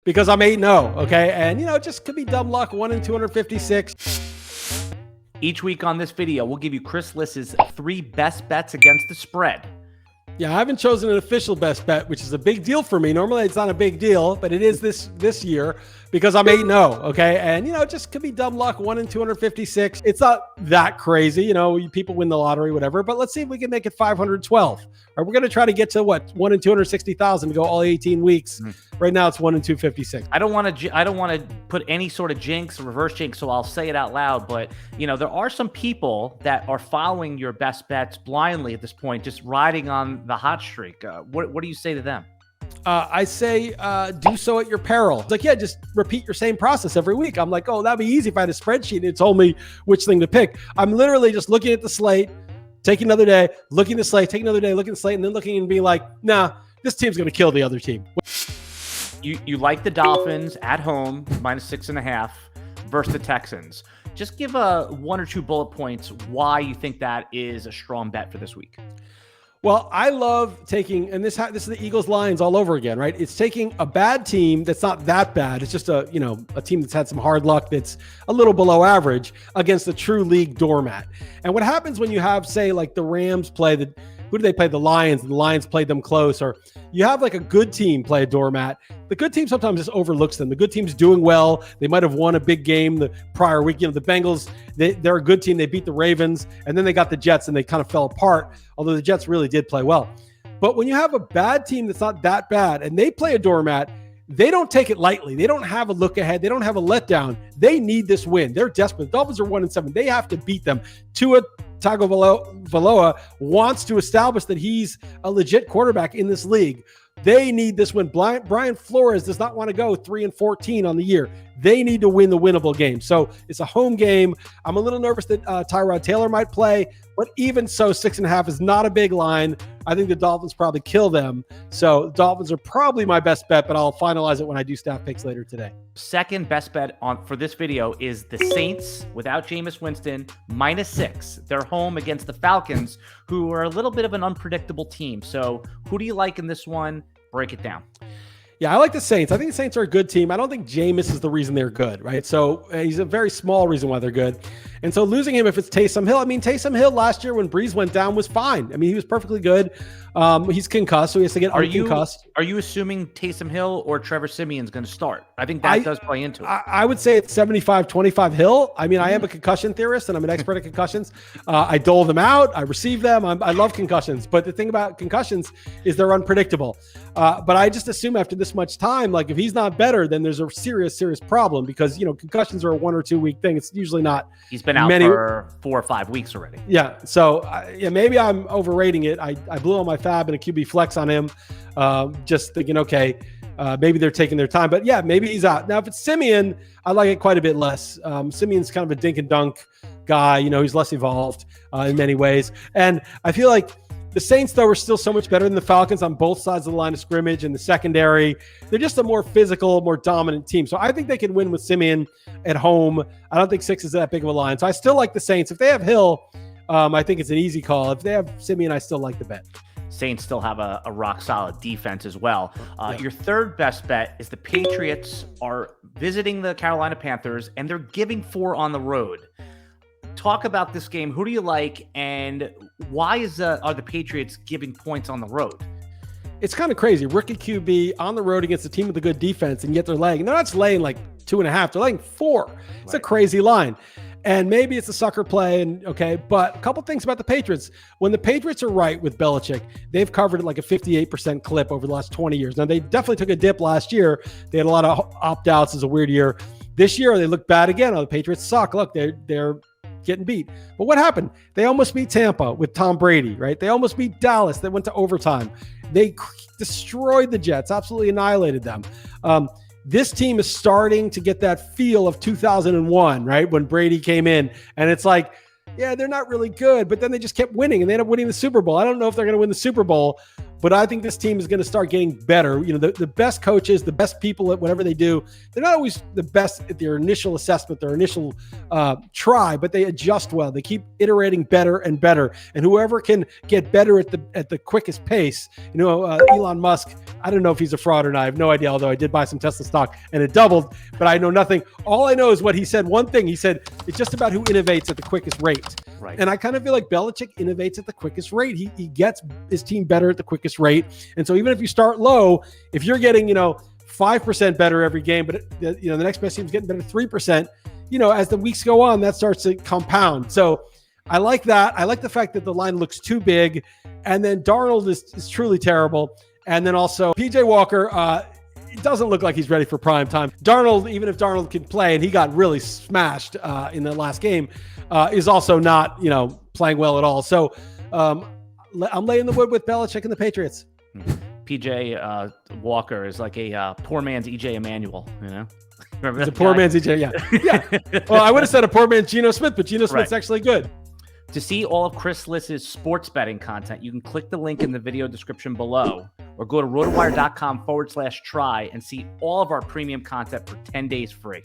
because I'm 8-0, okay? And, it just could be dumb luck, 1 in 256. Each week on this video, we'll give you Chris Liss's 3 best bets against the spread. Yeah, I haven't chosen an official best bet, which is a big deal for me. Normally, it's not a big deal, but it is this year because I'm 8-0, okay? And, it just could be dumb luck, 1 in 256. It's not that crazy. People win the lottery, whatever, but let's see if we can make it 512. Or we're going to try to get to 1 in 260,000 to go all 18 weeks. Right now, it's 1 in 256. I don't want to put any sort of jinx or reverse jinx, so I'll say it out loud. But, there are some people that are following your best bets blindly at this point, just riding on the hot streak. What do you say to them? I say do so at your peril. It's like, yeah, just repeat your same process every week. I'm like, oh, that'd be easy if I had a spreadsheet and it told me which thing to pick. I'm literally just looking at the slate, taking another day, looking at the slate, taking another day, looking at the slate, and then looking and being like, nah, this team's going to kill the other team. You like the Dolphins at home, -6.5 versus the Texans. Just give 1 or 2 bullet points why you think that is a strong bet for this week. Well, I love taking, and this is the Eagles-Lions all over again, right? It's taking a bad team that's not that bad. It's just a team that's had some hard luck that's a little below average against a true league doormat. And what happens when you have, say, like the Rams play who do they play? The Lions, and the Lions played them close, or you have like a good team play a doormat. The good team sometimes just overlooks them. The good team's doing well. They might have won a big game the prior week. The Bengals, they're a good team. They beat the Ravens, and then they got the Jets, and they kind of fell apart, although the Jets really did play well. But when you have a bad team that's not that bad, and they play a doormat, they don't take it lightly. They don't have a look ahead. They don't have a letdown. They need this win. They're desperate. The Dolphins are 1-7. They have to beat them. Tua Tagovailoa wants to establish that he's a legit quarterback in this league. They need this win. Brian Flores does not want to go 3-14 on the year. They need to win the winnable game. So it's a home game. I'm a little nervous that Tyrod Taylor might play, but even so, 6.5 is not a big line. I think the Dolphins probably kill them. So the Dolphins are probably my best bet, but I'll finalize it when I do staff picks later today. Second best bet for this video is the Saints without Jameis Winston, -6. They're home against the Falcons, who are a little bit of an unpredictable team. So who do you like in this one? Break it down. Yeah, I like the Saints. I think the Saints are a good team. I don't think Jameis is the reason they're good, right? So he's a very small reason why they're good. And so losing him, if it's Taysom Hill, Taysom Hill last year when Breeze went down was fine. He was perfectly good. He's concussed, so he has to get unconcussed. Are you assuming Taysom Hill or Trevor Siemian's going to start? I think that does play into it. I would say it's 75-25 Hill. I am a concussion theorist, and I'm an expert at concussions. I dole them out. I receive them. I love concussions. But the thing about concussions is they're unpredictable. But I just assume after this much time, like if he's not better, then there's a serious problem because, concussions are a 1 or 2 week thing. It's usually not. He's been out for 4 or 5 weeks already. Yeah. So maybe I'm overrating it. I blew on my fab and a QB flex on him. Just thinking, okay, maybe they're taking their time, but yeah, maybe he's out. Now, if it's Siemian, I like it quite a bit less. Siemian's kind of a dink and dunk guy. He's less evolved in many ways. And I feel like the Saints, though, are still so much better than the Falcons on both sides of the line of scrimmage and the secondary. They're just a more physical, more dominant team. So I think they can win with Siemian at home. I don't think 6 is that big of a line. So I still like the Saints. If they have Hill, I think it's an easy call. If they have Siemian, I still like the bet. Saints still have a rock-solid defense as well. Your third best bet is the Patriots are visiting the Carolina Panthers, and they're giving 4 on the road. Talk about this game. Who do you like, and why are the Patriots giving points on the road? It's kind of crazy. Rookie QB on the road against a team with a good defense, and yet they're laying. They're not just laying like 2.5. They're laying 4. It's a crazy line. And maybe it's a sucker play, but a couple things about the Patriots. When the Patriots are right with Belichick, they've covered it like a 58% clip over the last 20 years. Now, they definitely took a dip last year. They had a lot of opt-outs. It's a weird year. This year, they look bad again. Oh, the Patriots suck. Look, they're getting beat. But what happened? They almost beat Tampa with Tom Brady, right? They almost beat Dallas. They went to overtime. They destroyed the Jets, absolutely annihilated them. This team is starting to get that feel of 2001, right? When Brady came in, and it's like, yeah, they're not really good, but then they just kept winning and they ended up winning the Super Bowl. I don't know if they're going to win the Super Bowl, but I think this team is going to start getting better. You know, the best coaches, the best people at whatever they do, they're not always the best at their initial assessment, their initial try, but they adjust well. They keep iterating better and better. And whoever can get better at the quickest pace, you know, Elon Musk, I don't know if he's a fraud or not. I have no idea, although I did buy some Tesla stock and it doubled, but I know nothing. All I know is what he said. One thing he said, it's just about who innovates at the quickest rate. Right. And I kind of feel like Belichick innovates at the quickest rate. He gets his team better at the quickest rate. And so even if you start low, if you're getting, 5% better every game, but the next best team's getting better 3%, as the weeks go on, that starts to compound. So I like that. I like the fact that the line looks too big. And then Darnold is truly terrible. And then also PJ Walker, it doesn't look like he's ready for prime time. Darnold, even if Darnold can play, and he got really smashed in the last game, is also not, playing well at all. So I'm laying the wood with Belichick and the Patriots. PJ Walker is like a poor man's EJ Emanuel, Remember He's a poor man's EJ, yeah. Well, I would have said a poor man's Geno Smith, but Geno Smith's actually good. To see all of Chris Liss's sports betting content, you can click the link in the video description below or go to rotowire.com/try and see all of our premium content for 10 days free.